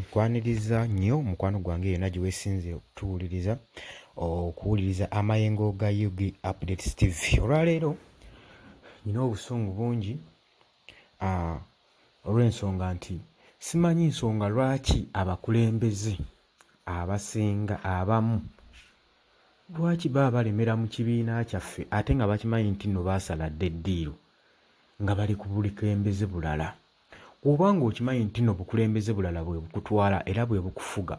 Nkwaniriza nnyo mukwano gwange yonna gye weesinze okuwuliriza amayengo ga Yugi Updates TV. Olwaleero nina obusungu bungi olw'ensonga nti simanyi nsonga lwaki abakulembeze abasinga abamu lwaki baba balemera mu kibiina kyaffe ate nga bakimanyi nti nno baasala dda eddiiro nga bali ku bukulembeze bulala. Kubanga okimanyi nti nno bukulembeze bulala bwe bukutwala era bwe bukufuga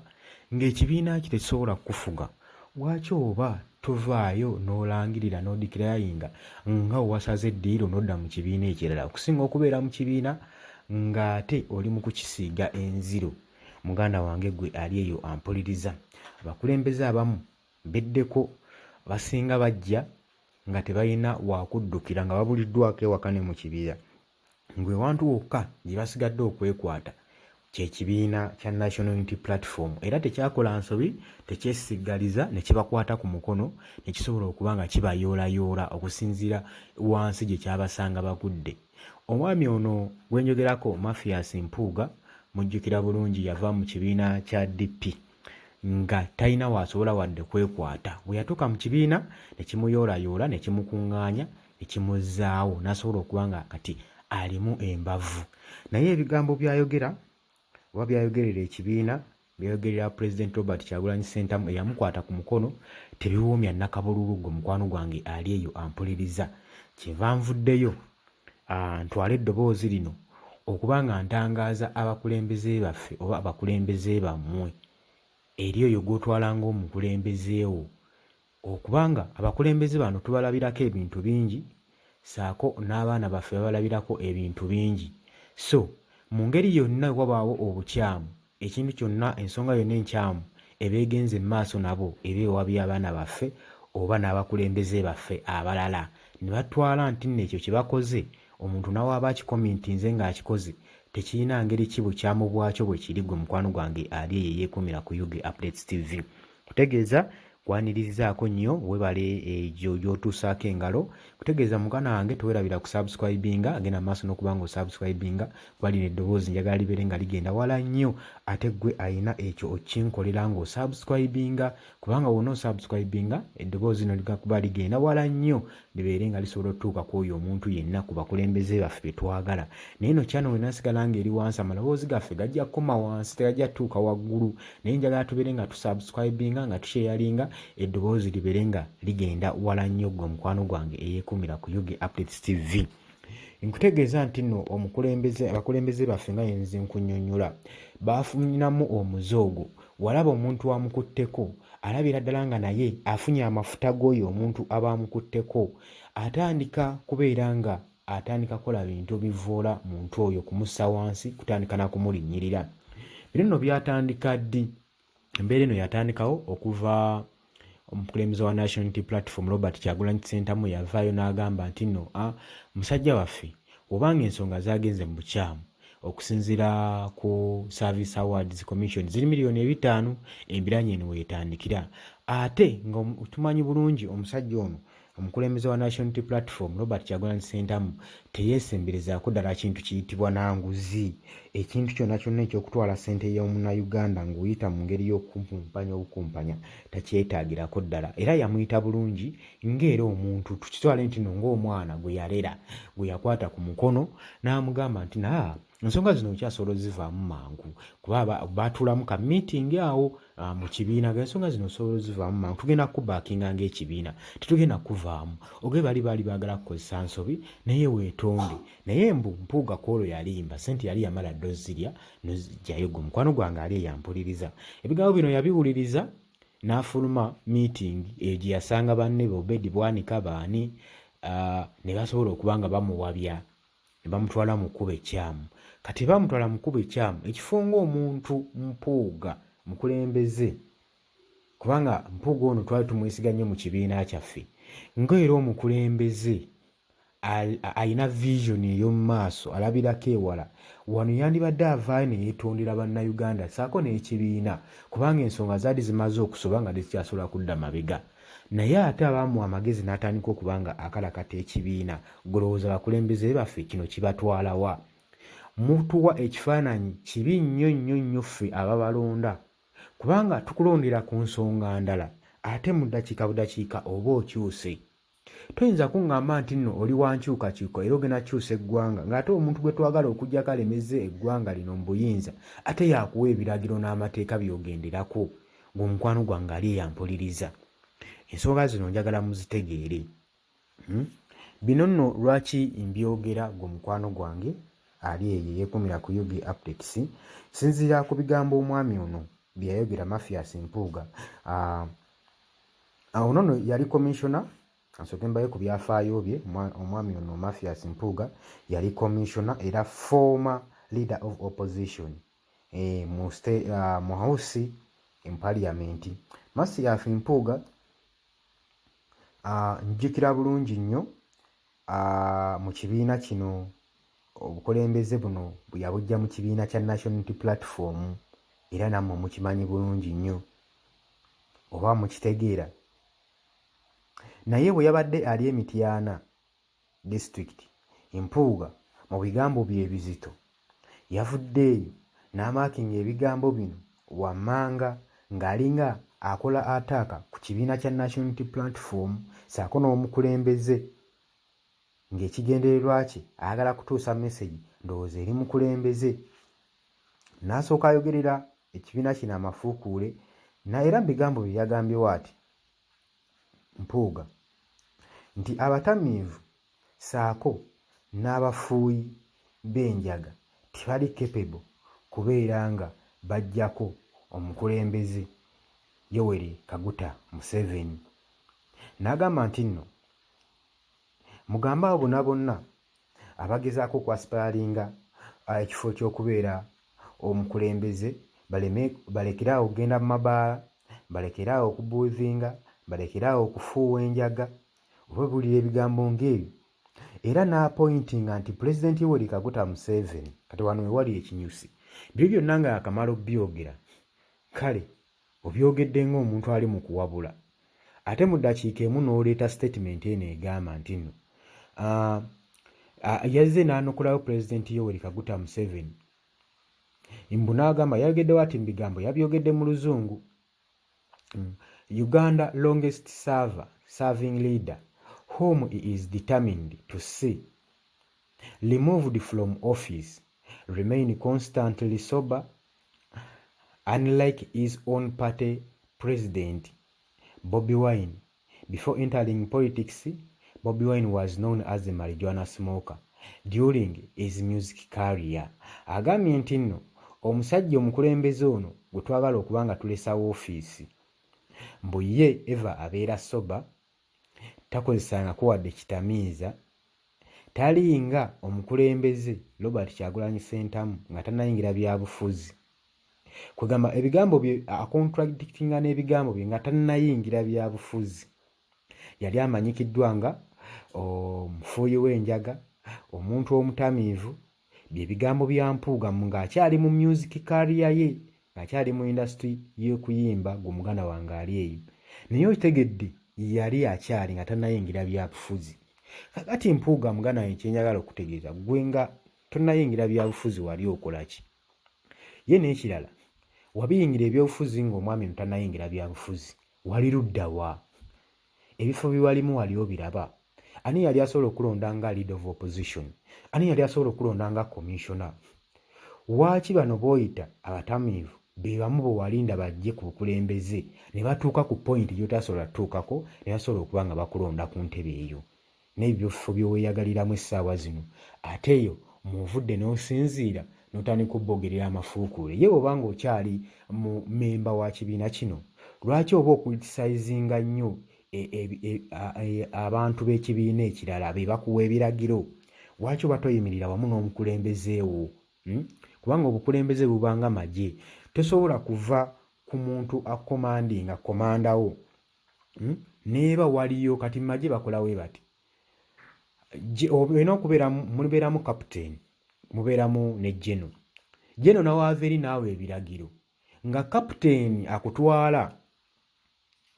ng'ekibiina ki tekisobola kukufuga, lwaki oba tovaayo n'olangirira n'odikirayinga nga owasaze eddiiro n'odda mu kibiina ekirala okusinga okubeera mu kibiina ng'ate oli mu kukisiiga enziro. Muganda wange gwe ali eyo ampuliriza, abakulembeze abamu beddeko basinga bajja nga tebalina wakuddukira nga babuliddwako ewaka ne mu kibiina, ngwe wantu wokka gye basigadde okwekwata kye kibiina kya National Unity Platform, era tekyakola nsobi tekyesigaliza ne kibakwata ku mukono ne kisobola okuba nga kibayoolayoola okusinziira wansi gye kyabasanga bagudde. Omwami ono gwe njogerako Mathias Mpuuga mujjukira bulungi, yava mu kibiina kya DP nga talina wasobola wadde kwekwata. Bwe yatuuka mu kibiina ne kimuyoolayoola ne kimukuŋŋaanya ne kimuzzaawo n'asobola okuba nga kati alimu embavu. Naye ebigambo byayogera oba byayogerera ekibiina, byayogerera President Robert Kyagulanyi Ssentamu eyamukwata ku mukono, tebiwoomya nnakabululu gwe mukwano gwange ali eyo ampuliriza. Kyenva nvuddeyo ntwale eddoboozi lino okuba nga ntangaaza abakulembeze baffe oba abakulembeze bammwe eri oyo gw'otwala ng'omukulembeze wo, okubanga abakulembeze bano tubalabirako ebintu bingi saako n'abaana baffe babalabirako ebintu bingi. So mu ngeri yonna wabaawo obukyamu, ekintu kyonna, ensonga yonna enkyamu ebeegenze mu maaso nabo eba ewa by'abaana baffe oba n'abakulembeze baffe abalala, ne batwala nti nno ekyo kye bakoze omuntu n'awaaba akikomintinze ng'akikoze tekirina ngeri ki bukyamu bwakyo bwe kiri. Gwe mukwano gwange ali eyo yeekuumira ku Yugi Updates TV. Kutegeeza kwanirizaako nnyo, webale egyo gy'otuusaako engalo. Kutegeeza mugana wange tewerabira ku subscribinga, agenda maaso n'okuba nga osubscribinga kuba lino eddoboozi njagala libeere nga ligenda wala nnyo, ate gwe ayina ekyo okinkolera ng'osubscribinga, kubanga wonna osubscribinga eddoboozi lino ligakuba ligenda wala nnyo libeere nga lisobola otutuuka ku oyo omuntu yenna ku bakulembeze baffe be twagala. Naye no channel we nasigala ng'eri wansi, amaloboozi gaffe gajja kukoma wansi, tegajja tutuuka waggulu. Naye njagala tubeere nga tusubscribinga nga tusharinga eddoboozi libeere nga ligenda wala nnyo gwe mukwano gwange eyeekuumira ku Yugi Updates TV. Nkutegeeza nti nno abakulembeze baffe nga yenze nkunnyonnyola baafuninamu omuzoogo. Walaba omuntu amukutteko alabira ddala nga naye afunye amafuta g'oyo omuntu aba amukutteko, atandika kubeera nga atandika kola bintu bivoola muntu oyo, kumussa wansi, kutandika na kumulinnyirira. Bino nno byatandika ddi? Embeera eno yatandikawo okuva omukulembeze wa National Unity Platform Robert Kyagulanyi Ssentamu yavaayo n'agamba nti nno musajja waffe obanga ensonga zagenze mu bukyamu, okusinziira ku Service Awards Commission ziri $5,000,000 embiranye eno weetandikira. Ate nga tumanyi bulungi omusajja ono omukulembeze wa National Unity Platform Robert Kyagulanyi Ssentamu teyeesemberezaako ddala kintu kiyitibwa nanguzi. Ekintu kyonna kyonna eky'okutwala ssente y'omunnayuganda ng'oyita mu ngeri y'okukumpanya obukumpanya takyetaagirako ddala, era yamuyita bulungi ng'era omuntu tukitwale nti nno ng'omwana gwe yalera, gwe yakwata ku mukono n'amugamba nti ensonga zino okyasobola ozivaamu mangu, kuba baatuulamu ka meeting awo mu kibiina, ng'ensonga zino osobola ozivaamu mangu, tugenda kubaakinga ng'ekibiina, tetugenda kuvaamu. Oge baali baagala kukozesa nsobi, naye weetonde. Naye Mpuuga kwolwo yalimba, sente yali yamala dda ozirya n'ozigyayo. Gwe mukwano gwange ali eyampuliriza. Ebigambo bino yabiwuliriza n'afuluma meeting egyo yasanga banne be Obedi Bwanika baani ne basobola okuba nga bamuwabya ne bamutwala mu kkubo ekyamu. Kati bamutwala mu kkubo ekyamu ekifo ng'omuntu Mpuuga mukulembeze, kubanga Mpuuga ono twali tumwesiga nnyo mu kibiina kyaffe, ng'era omukulembeze alina vision ey'omu maaso, alabirako ewala. Wano yandibadde avaayo ne yeetondera bannayuganda saako n'ekibiina, kubanga ensonga zaali zimaze okusoba nga tekyasobola kudda mabega. Naye ate abaamuwa amagezi n'atandika okuba nga akalakata ekibiina. Golowooza abakulembeze baffe kino kibatwala wa? mutuwa ekifaananyi kibi nnyo ffe ababalonda, kubanga tukulondera ku nsonga ndala ate mu ddakiika budakiika oba okyuse. Toyinza kuŋŋamba nti nno oli wa nkyukakyuka era ogenda kyusa eggwanga ng'ate omuntu gwe twagala okuggyako alemeze eggwanga lino mu buyinza ate yakuwa ebiragiro n'amateeka by'ogenderako ng'omukwano gwange ali eyampuliriza. Ensonga zino njagala muzitegeere. Bino nno lwaki mbyogera gwe mukwano gwange ali eyo yeekumira ku UG Updates, sinziira ku bigambo omwami ono bye yayogera Mathias Mpuuga. Ono nno yali commissioner, nsooke mbaye ku byafaayo bye. Omwami ono Mathias Mpuuga yali commissioner era former leader of opposition mu House in Parliament. Mathias Mpuuga njjukira bulungi nnyo mu kibiina kino, obukulembeze buno bwe yabujja mu kibiina kya National Unity Platform, era nammwe mukimanyi bulungi nnyo oba mukitegeera. Naye bwe yabadde ali Emityana district, Mpuuga mu bigambo bye ebizito yavuddeeyo n'amaakinga ebigambo bino wammanga ng'alinga akola ataaka ku kibiina kya National Unity Platform ssaako n'omukulembeze, ng'ekigendererwa kye ayagala kutuusa message ndowooza eri mukulembeze. N'asooka ayogerera ekibiina kino amafuukuule, era mu bigambo bye yagambyewo ati Mpuuga nti abatamiivu ssaako n'abafuuyi b'enjaga tibali capable kubeera nga bajjako omukulembeze Yoweri Kaguta Museveni. N'agamba nti nno mugambe abo bonna abagezaako okwaspiralinga ekifo ky'okubeera omukulembeze balekeraawo okugenda mu mabaala, balekeraawo okubuuzinga, balekeraawo okufuuwa enjaga oba buulira ebigambo ng'ebyo. Era n'apointinga nti Pulezidenti Yoweri Kaguta Museveni, kati wano we wali ekinyusi, byo byonna nga akamala obyogera, kale obyogedde ng'omuntu ali mu kuwabula, ate mu ddakiika emu n'oleeta statement eno egamba nti nno yazze n'anukulayo Pulezidenti Yoweri Kaguta Museveni. Mbu n'agamba yayogeddewo ati mu bigambo yabyogedde mu Luzungu. Uganda longest serving leader whom he is determined to see removed from office remain constantly sober. Unlike his own party president Bobi Wine, before entering politics, Bobi Wine was known as a marijuana smoker during his music career. Agambye nti nno omusajja omukulembeze ono gwe twagala okuba nga tulesawo ofiisi, mbu ye eva abeera soba, takozesangako wadde kitamiiza, talinga omukulembeze Robert Kyagulanyi Ssentamu nga tannayingira byabufuzi. Kwegamba ebigambo bye akontradictinga n'ebigambo bye nga tannayingira byabufuzi. Yali amanyikiddwa nga omufuuyi w'enjaga, omuntu omutamiivu, bye bigambo bya Mpuuga ng'akyali mu music career ye, ng'akyali mu industry y'okuyimba gwe wange ali eyo. Naye okitegedde yali akyali nga tannayingira byabufuzi. Kakati Mpuuga muganda wange kyenjagala okutegeeza, gwe nga tonnayingira byabufuzi wali okola ki? Ye n'ekirala, wabiyingira ebyobufuzi ng'omwami tannayingira byabufuzi, wali ludda wa? Ebifo biwalimu wali obiraba? Ani yali asobola okulonda nga leader of opposition? Ani yali asobola okulonda nga commissioner? Lwaki bano b'oyita abatamiivu be bamu bwe walinda bajje ku bukulembeze ne batuuka ku point gy'otasobola tuukako ne basobola okuba nga bakulonda ku ntebe eyo n'ebyo bifo by'oweeyagaliramu essaawa zino, ate eyo mw'ovudde n'osinziira n'otandika okubbogerera amafuukuule. Ye bw'oba ng'okyali mu memba wa kibiina kino, lwaki oba okulitisayizinga nnyo abantu b'ekibiina ekirala be bakuwa ebiragiro? Lwaki oba toyimirira wamu n'omukulembeze wo? Kubanga obukulembeze bubanga magye, tosobola kuva ku muntu akomandinga komandawo neeba waliyo kati magye bakolawe bati. Olina okubeera mubeeramu kapiteeni, mubeeramu ne jeno. Jeno nawaava eri naawe ebiragiro. Nga kapiteeni akutwala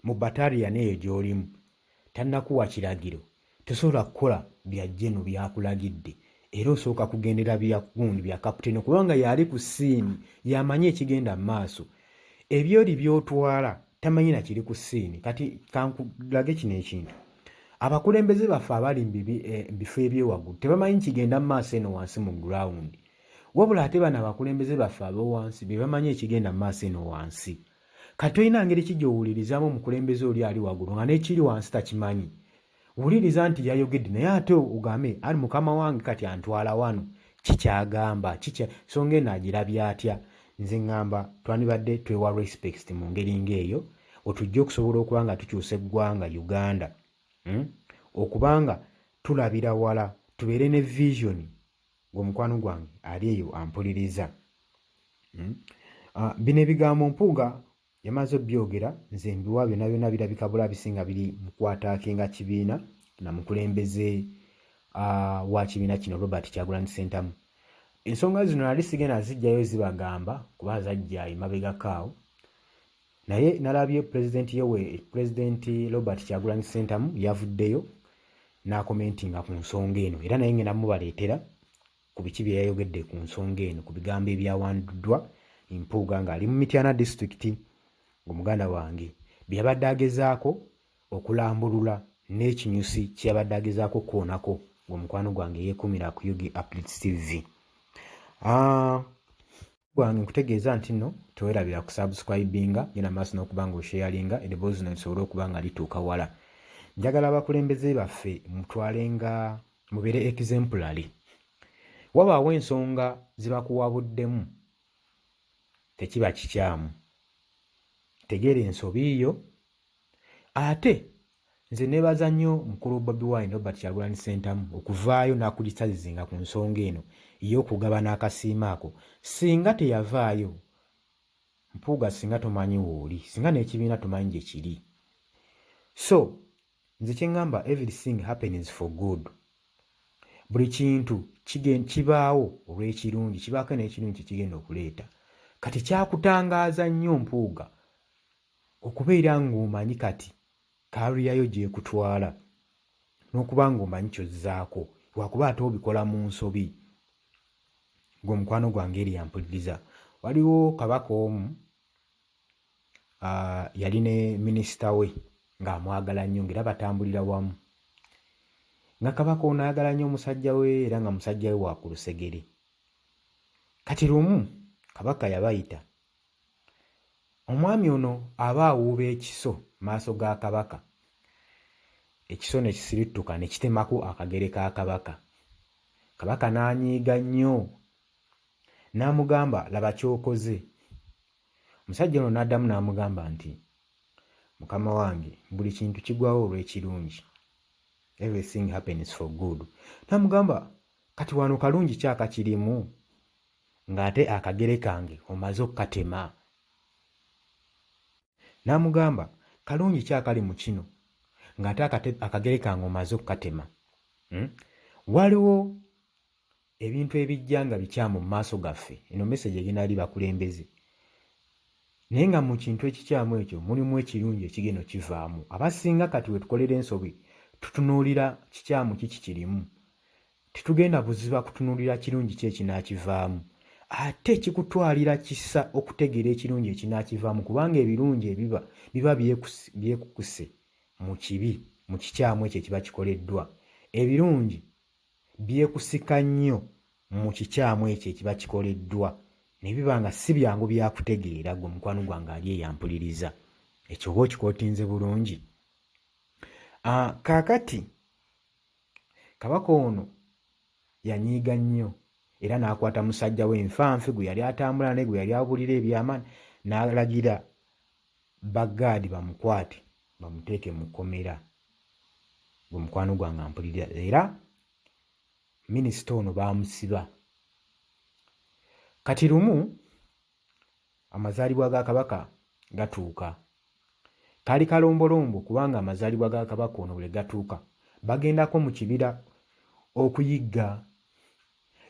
mu battalion eyo gy'olimu tannakuwa kiragiro, tosobola kukola bya jeno byakulagidde. era osooka kugendera bya gundi bya kapiteeni kubanga yali ku siini yamanyi ekigenda mu maaso. Ebyoli by'otwala tamanyi na kiri ku siini. Kati kankulage kino ekintu, abakulembeze baffe abali mu bifo ebyewaggulu tebamanyi kigenda mu maaso eno wansi mu gurawundi, wabula ate bano abakulembeze baffe ab'owansi be bamanyi ekigenda mu maaso eno wansi. Kati olina ngeri ki gy'owulirizaamu omukulembeze oli ali waggulu nga n'ekiri wansi takimanyi. Wuliriza nti yayogedde naye ate ogambe ali mukama wange kati antwala wano, kikyagamba songa eno agirabya atya? Nze ŋŋamba twandibadde twewa respect mu ngeri ng'eyo otujja okusobola okuba nga tukyusa eggwanga Uganda, okubanga tulabira wala tubeere ne vision. Ng'omukwano gwange ali eyo ampuliriza. Bino ebigambo Mpuuga yamaze obyogera, nze mbiwa byonna byonna birabika bulabi nga biri mu kwataakinga kibiina na mukulembeze wa kibiina kino Robert Kyagulanyi Ssentamu. Ensonga zino nali sigenda zijjayo zibagamba kuba zajja emabegakaawo, naye nalabye Pulezidenti Robert Kyagulanyi Ssentamu yavuddeyo n'akomentinga ku nsonga eno, era naye ngenda mubaleetera ku biki bye yayogedde ku nsonga eno, ku bigambo ebyawanduddwa Mpuuga ng'ali mu Mityana disitulikiti ng'omuganda wange bye yabadde agezaako okulambulula n'ekinyusi kye yabadde agezaako kwonako ng'omukwano gwange yeekumira ku Yugi Updates TV. Gwange nkutegeeza nti nno teweerabira ku subscribinga genda maaso n'okuba nga osharinga eddoboozi lino lisobole okuba nga lituuka wala. Njagala abakulembeze baffe mutwalenga mubeere exemplary. Wabaawo ensonga zibakuwabuddemu tekiba kikyamu, tegeera ensobi yo. Ate nze neebaza nnyo mukulu Bobi Wine Robert Kyagulanyi Ssentamu okuvaayo n'akulisazizinga ku nsonga eno ey'okugabana akasiima ako. Singa teyavaayo Mpuuga, singa tomanyi wooli, singa n'ekibiina tomanyi gye kiri. So nze kye ŋŋamba, everything happens for good. Buli kintu kibaawo olw'ekirungi, kibaako n'ekirungi kigenda okuleeta. Kati kyakutangaaza nnyo Mpuuga okubeera ng'omanyi kati kaaluriyayo gy'ekutwala n'okuba ng'omanyi ky'ozzaako, lwakuba ate obikola mu nsobi. Ng'omukwano gwange eri yampuliriza, waliwo kabaka omu yali ne minisita we ng'amwagala nnyo ng'era batambulira wamu, nga kabaka ono ayagala nnyo omusajja we era nga musajja we wa ku lusegere. Kati lumu kabaka yabayita, omwami ono aba awuuba ekiso maaso ga kabaka, ekiso ne kisirituka ne kitemako akagere ka kabaka. Kabaka n'anyiiga nnyo n'amugamba laba ky'okoze. Omusajja ono n'addamu n'amugamba nti mukama wange buli kintu kigwawo olw'ekirungi, everything happens for good. N'amugamba kati wano kalungi ki akakirimu ng'ate akagere kange omaze okukatema? N'amugamba kalungi ki akali mu kino ng'ate akagere kange omaze okukatema? Waliwo ebintu ebijja nga bikyamu mu maaso gaffe, eno message egenda eri bakulembeze, naye nga mu kintu ekikyamu ekyo mulimu ekirungi ekigenda kivaamu. Abasinga kati we tukolera ensobi tutunuulira kikyamu kiki kirimu, tetugenda buziba kutunuulira kirungi ki ekinaakivaamu. Ate kikutwalira kisa okutegeera ekirungi ekinaakivaamu, kubanga ebirungi biba byekukuse mu kibi, mu kikyamu ekyo ekiba kikoleddwa. Ebirungi byekusika nnyo mu kikyamu ekyo ekiba kikoleddwa, ne biba nga si byangu byakutegeera gwe mukwano gwange ali eyampuliriza. Ekyo oba okikootinze bulungi. Kaakati kabaka ono yanyiiga nnyo era n'akwata musajja we nfanfe gwe yali atambula naye, gwe yali awulira ebyamaani, n'alagira baggaadi bamukwate bamuteeke mu kkomera. Gwe mukwano gwange ampulira. Era minisita ono baamusiba. Kati lumu amazaalibwa ga kabaka gatuuka, kaali kalombolombo kubanga amazaalibwa ga kabaka ono bwe gatuuka bagendako mu kibira okuyigga,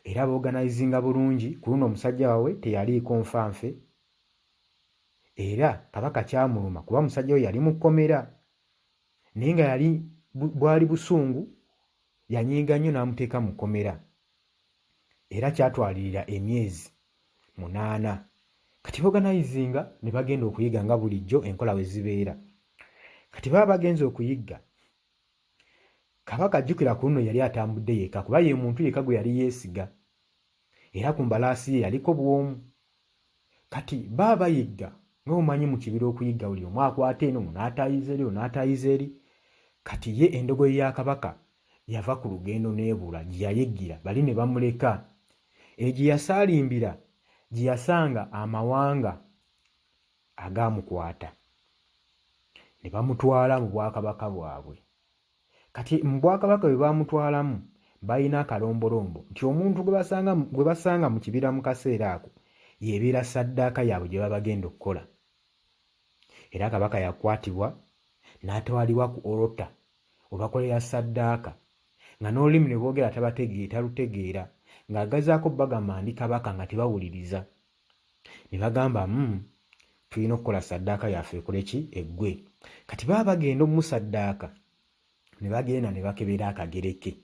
era booganayizinga bulungi. Ku luno omusajja waabwe teyaliiko nfanfe, era kabaka kyamuluma kuba musajja we yali mu kkomera, naye nga bwali busungu yanyiiga nnyo n'amuteeka mu kkomera. era kyatwalirira emyezi 8. Kati organizinga ne bagenda okuyiga nga bulijjo enkola we zibeera. Kati baba bagenze okuyigga, Kabaka ajjukira ku luno yali atambudde yekka kuba ye muntu yekka gwe yali yeesiga, era ku mbalaasi ye yaliko bw'omu. Kati baba bayigga ng'omumanyi mu kibira okuyigga buli omu akwata eno n'ataayiza eri n'ataayiza eri. Kati ye endogoyi ya Kabaka yava ku lugendo n'ebula gye yayiggira, bali ne bamuleka. Eyo gye yasaalimbira gye yasanga amawanga agaamukwata, ne bamutwala mu bwakabaka bwabwe. Kati mu bwakabaka bwe baamutwalamu balina akalombolombo nti omuntu gwe basanga mu kibira mu kaseera ako yeebeera saddaaka yaabwe gye baba bagenda okukola. Era Kabaka yakwatibwa n'atwalibwa ku olota webakolera saddaaka, nga n'olulimi ne boogera talutegeera, ng'agazaako bagamba ndi Kabaka nga tebawuliriza. Ne bagamba tulina okukola saddaaka yaffe ekole ki eggwe. Kati baba bagenda omusaddaaka, ne bagenda ne bakebera akagereke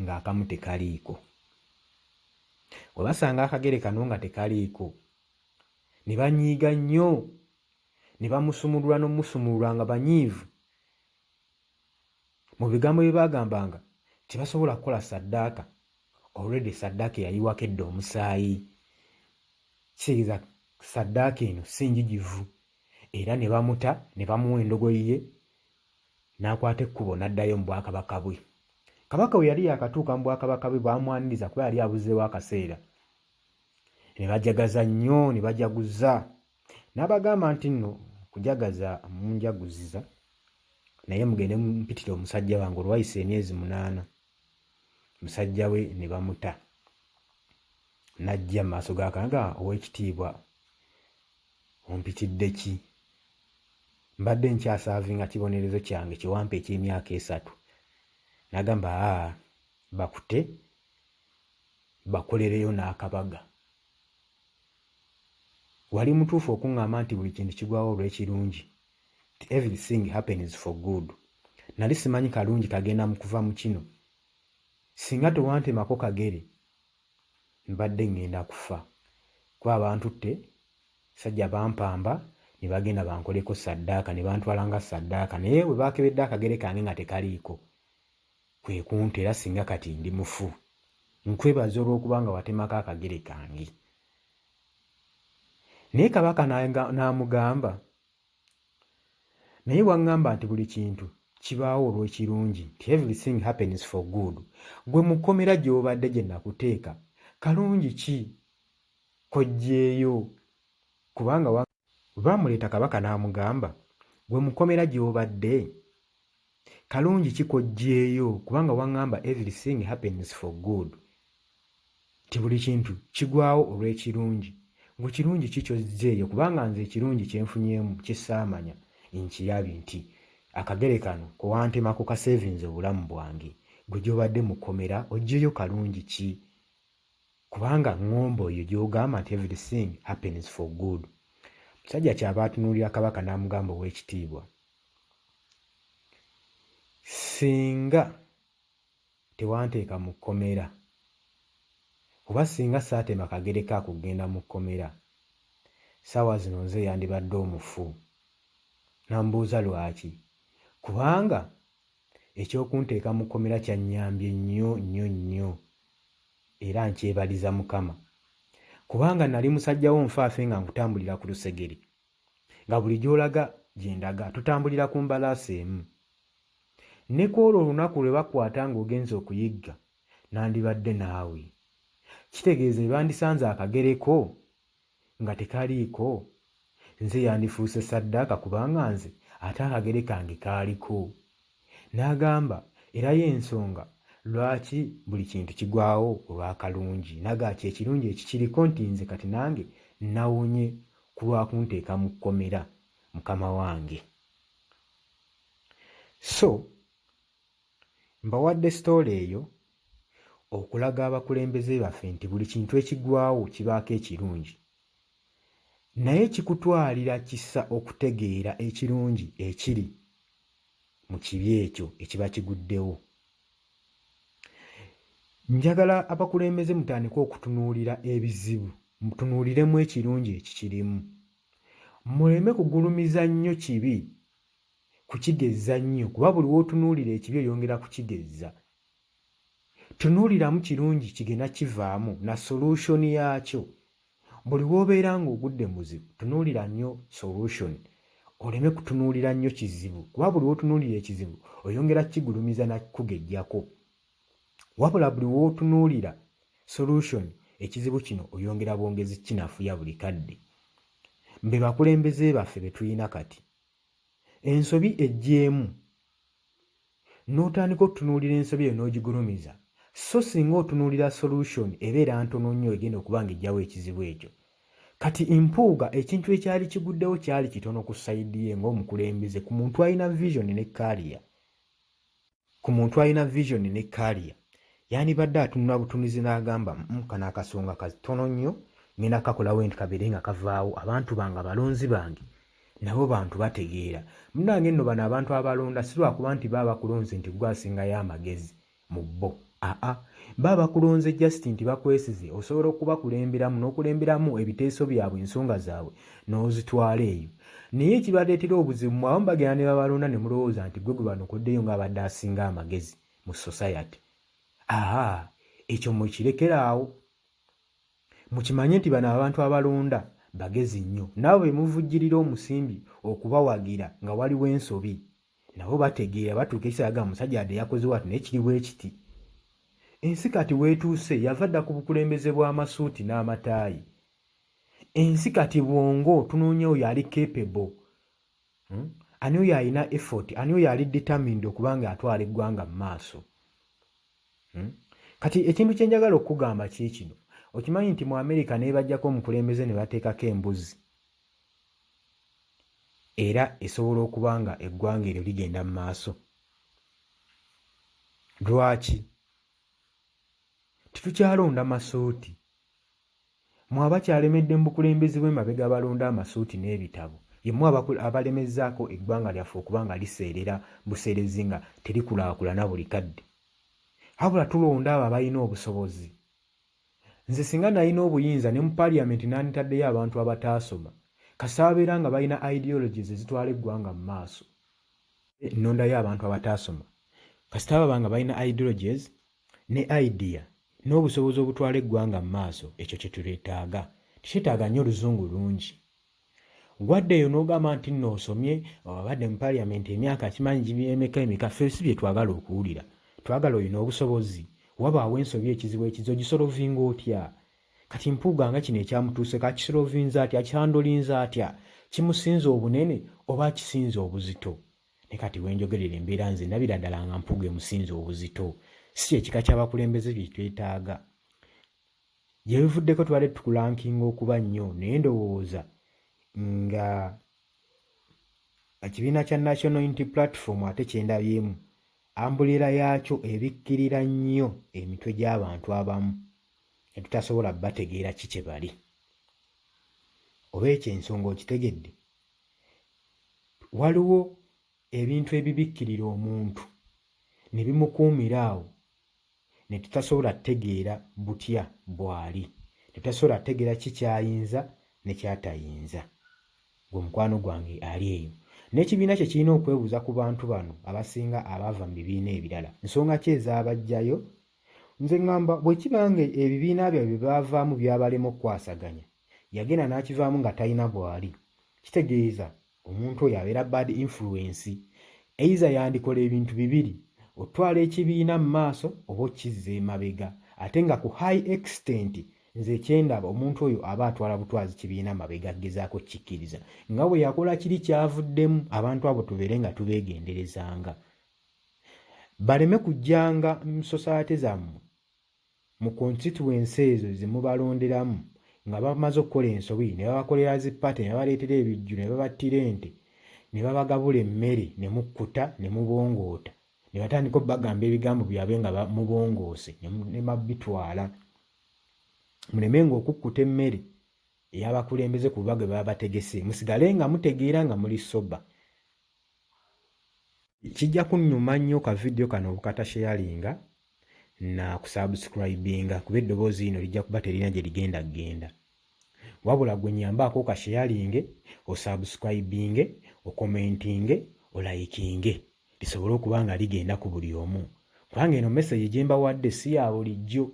ng'akamu tekaliiko. Bwe basanga akagere kano nga tekaliiko, ne banyiiga nnyo, ne bamusumulula n'omusumulula nga banyiivu. Mu bigambo bye bagambanga tebasobola kukola saddaaka, already saddaaka yayiwako edda omusaayi. Kitegeeza saddaaka eno si njigivu. Era ne bamuta, ne bamuwa endogoyi ye, n'akwata ekkubo n'addayo mu bwakabaka bwe. Kabaka we yali yakatuuka mu bwakabaka bwe bamwaniriza kuba yali abuzeewo akaseera. Ne bajagaza nnyo, ne bajaguza. N'abagamba nti nno kujagaza munjaguziza, naye mugende mumpitire omusajja wange olwayise emyezi 8. Musajja we ne bamuta. N'ajja mu maaso ga Kabaka, Oweekitiibwa ompitidde ki? Mbadde nkyasaavinga kibonerezo kyange kiwampa eky'emyaka 3. N'agamba bakute bakolereyo n'akabaga. Wali mutuufu okuŋŋamba nti buli kintu kigwawo olw'ekirungi, everything happens for good. Nali simanyi kalungi kagenda mu kuva mu kino. Singa tewantemako kagere mbadde ngenda kufa, kuba abantutte sajja bampamba ne bagenda bankoleko saddaaka, ne bantwala nga saddaaka, naye bwe baakebedde akagere kange nga tekaliiko, kwe kunta. Era singa kati ndi mufu, nkwebaza olw'okuba nga watemako akagere kange. Naye Kabaka n'amugamba, naye waŋŋamba nti buli kintu kibaawo olw'ekirungi, nti everything happens for good. Gwe mukomera gy'obadde gye nakuteeka, kalungi ki kojjeeyo? Kubanga baamuleeta Kabaka n'amugamba, gwe mukomera gy'obadde, kalungi ki kojjeeyo? Kubanga waŋŋamba everything happens for good, nti buli kintu kigwawo olw'ekirungi. Gwe kirungi ki ky'ozzeeyo? Kubanga nze ekirungi kyenfunyemu kisaamanya nkirabye nti akagere kano kuwantemako kasevinze obulamu bwange. Gwe gy'obadde mukomera oggyeyo kalungi ki? Kubanga ŋŋombo oyo gy'ogamba nti everything happens for good. Musajja kyaba atunuulira Kabaka n'amugamba, Oweekitiibwa, singa tewanteeka mu kkomera, oba singa saatema kagere kaako kugenda mu kkomera, ssaawa zino nze yandibadde omufu. N'amubuuza lwaki? Kubanga ekyokunteeka mu kkomera kyannyambye nnyo nnyo nnyo, era nkyebaliza Mukama. Kubanga nali musajjawo nfaafe nga nkutambulira ku lusegere, nga buli gy'olaga gye ndaga, tutambulira ku mbalaasi emu. Ne kwolwo olunaku lwe bakwata ng'ogenza okuyigga, nandibadde naawe. Kitegeeza bandisanze akagereko nga tekaliiko, nze yandifuuse saddaaka kubanga nze ate akagere kange kaaliko. N'agamba era y'ensonga lwaki buli kintu kigwawo olw'akalungi. Nagaki ekirungi ekikiriko nti nze kati nange nawonye ku lwakunteeka mu kkomera, Mukama wange. So mbawadde sitoola eyo okulaga abakulembeze baffe nti buli kintu ekigwawo kibaako ekirungi, naye kikutwalira kisa okutegeera ekirungi ekiri mu kibi ekyo ekiba kiguddewo. Njagala abakulembeze mutandike okutunuulira ebizibu, mutunuuliremu ekirungi ekikirimu. Muleme kugulumiza nnyo kibi, kukigezza nnyo, kuba buli w'otunuulira ekibi oyongera kukigezza. Tunuuliramu kirungi kigenda kivaamu na solution yaakyo. Buli w'obeera ng'ogudde muzibu, tunuulira nnyo solution, oleme kutunuulira nnyo kizibu, kuba buli w'otunuulira ekizibu oyongera kukigulumiza na kukugejjako. Wabula buli w'otunuulira solution, ekizibu kino oyongera bwongezi kinafuya buli kadde. Mbe bakulembeze baffe be tulina kati. Ensobi ejjeemu n'otandika okutunuulira ensobi eyo n'ogigulumiza, so singa otunuulira solution ebeera ntono nnyo egenda okuba ng'ejjawo ekizibu ekyo. Kati empuuga ekintu ekyali kiguddewo kyali kitono ku sayidi ye ng'omukulembeze ku muntu alina vision ne kaliya. Ku muntu alina vision ne kaliya. Yandibadde atunula butunuzi n'agamba kano akasonga katono nnyo, ngenda kakolawo enti kabeere nga kavaawo, abantu bange abalonzi bange nabo bantu bategeera. Munnange nno bano abantu abalonda si lwakuba nti baba bakulonze nti gwe asingayo amagezi mu bo. Baba bakulonze just nti bakwesize osobola okubakulemberamu n'okulemberamu ebiteeso byabwe, ensonga zaabwe n'ozitwala eyo. Naye ekibaleetera obuzibu mu abamu bagenda ne babalonda ne mulowooza nti gwe bano okoddeyo ng'abadde asinga amagezi mu society. Ekyo mukirekeraawo. Mukimanye nti bano abantu abalonda bagezi nnyo, nabo be muvujjirira omusimbi okubawagira nga waliwo ensobi. Nabo bategeera, batuuka ekisaga musajja adde yakoze wati n'ekiri bwe kiti. Ensi kati weetuuse yava dda ku bukulembeze bw'amasuuti n'amataayi. Ensi kati bwongo tunoonya oyo ali capable, ani oyo alina effort, ani oyo ali determined okuba ng'atwala eggwanga mu maaso. Kati ekintu kye njagala okugamba kiikino, okimanyi nti mu America ne bajjako omukulembeze ne bateekako embuzi, era esobola okuba nga eggwanga eryo ligenda mu maaso. Lwaki? Titukyalonda masuuti. Mwe abakyalemedde mu bukulembeze bw'emabega balonda amasuuti n'ebitabo, yemmwe abalemezzaako eggwanga lyaffe okuba nga liseerera buseerezi nga terikulaakulana buli kadde. Habula tulonda abo abalina obusobozi. Nze singa nalina obuyinza ne mu paaliyamenti nanditaddeyo abantu abataasoma, kasita babeera nga balina ideologies ezitwala eggwanga mu maaso. Nnondayo abantu abataasoma, kasita baba nga balina ideologies ne idea n'obusobozi obutwala eggwanga mu maaso, ekyo kye tuleetaaga. Tukyetaaga nnyo oluzungu lungi. Gwaddeyo n'ogamba nti nno osomye, obadde mu paaliyamenti emyaka kimanyi emeka, ffe si bye twagala okuwulira. Twagala olina obusobozi, wabaawo ensobi ekizibu ekizo gisolovinga otya? Kati mpuuga nga kino ekyamutuuse kakisolovinza atya, kyandolinza atya? Kimusinza obunene oba kisinza obuzito? Ne kati wenjogerera embeera nze ndabira ddala nga mpuuga emusinza obuzito. Si ekika ky'abakulembeze bye twetaaga. Gye bivuddeko tubadde tukulankinga okuba nnyo, naye ndowooza nga ekibiina kya National Unity Platform ate kyendabyemu, ambulera yaakyo ebikkirira nnyo emitwe gy'abantu abamu etutasobola bategeera ki kye bali. Oba ekyo ensonga okitegedde? Waliwo ebintu ebibikkirira omuntu ne bimukuumira awo, ne tutasobola tegeera butya bw'ali, ne tutasobola tegeera ki kyayinza ne kyatayinza. Gwe mukwano gwange ali eyo. N'ekibiina kye kirina okwebuuza ku bantu bano abasinga abaava mu bibiina ebirala, nsonga ki ezaabajjayo? Nze ŋŋamba bwe kiba nga ebibiina byabwe bye baavaamu byabalema okukwasaganya, yagenda n'akivaamu nga talina bw'ali, kitegeeza omuntu oyo abeera bad influence. Eiza yandikola ebintu bibiri, otwala ekibiina mu maaso oba okizza emabega, ate nga ku high extent nze kyendaba omuntu oyo aba atwala butwazi kibiina mabega agezaako kikkiriza. Nga bwe yakola kiri kyavuddemu, abantu abo tubeere nga tubeegenderezanga. Baleme kujjanga mu society zammwe, mu constituency ezo ze mubalonderamu, nga bamaze okukola ensobi ne babakolera zippate, ne babaleetera ebijju, ne babattira ente, ne babagabula emmere, ne mukkuta, ne mubongoota, ne batandika obbagamba ebigambo byabwe nga mubongoose, ne mabitwala. Mulemenga okukkuta emmere ey'abakulembeze ku bubagwe baba bategese, musigale nga mutegeera nga muli soba. Kijja kunnyuma nnyo ka vidiyo kano obukatasharinga, na kusubscribinga kuba eddoboozi lino lijja kuba terina gye ligenda genda. Wabula gwe nyambaako kasheyalinge, osubscribinge, okomentinge, olayikinge lisobole okuba nga ligenda ku buli omu. Kubanga eno message gye mbawadde si ya bulijjo.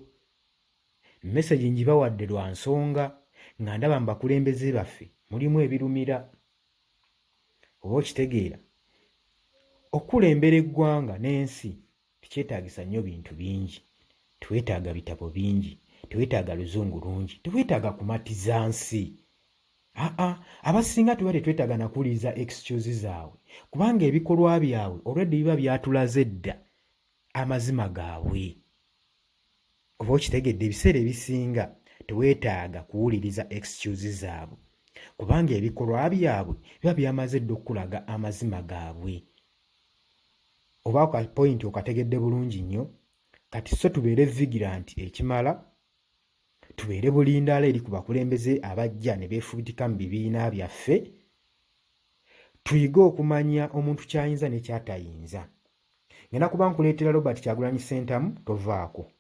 Message ngibawadde lwa nsonga nga ndaba mu bakulembeze baffe mulimu ebirumira. Oba okitegeera, okulembera eggwanga n'ensi tekyetaagisa nnyo bintu bingi. Twetaaga bitabo bingi, twetaaga luzungu lungi, twetaaga kumatiza nsi. Abasinga tuba tetwetaaga na kuwuliriza excuse zaabwe kubanga ebikolwa byabwe already biba byatulaze dda amazima gaabwe. Oba okitegedde, ebiseera ebisinga teweetaaga kuwuliriza excuse zaabwe kubanga ebikolwa byabwe biba byamaze dda okulaga amazima gaabwe. Oba ka point okategedde bulungi nnyo. Kati so tubeere vigilant ekimala, tubeere bulindaala eri ku bakulembeze abajja ne beefubitika mu bibiina byaffe. Tuyige okumanya omuntu ky'ayinza ne ky'atayinza. Ngenda kuba nkuleetera Robert Kyagulanyi Ssentamu, tovaako.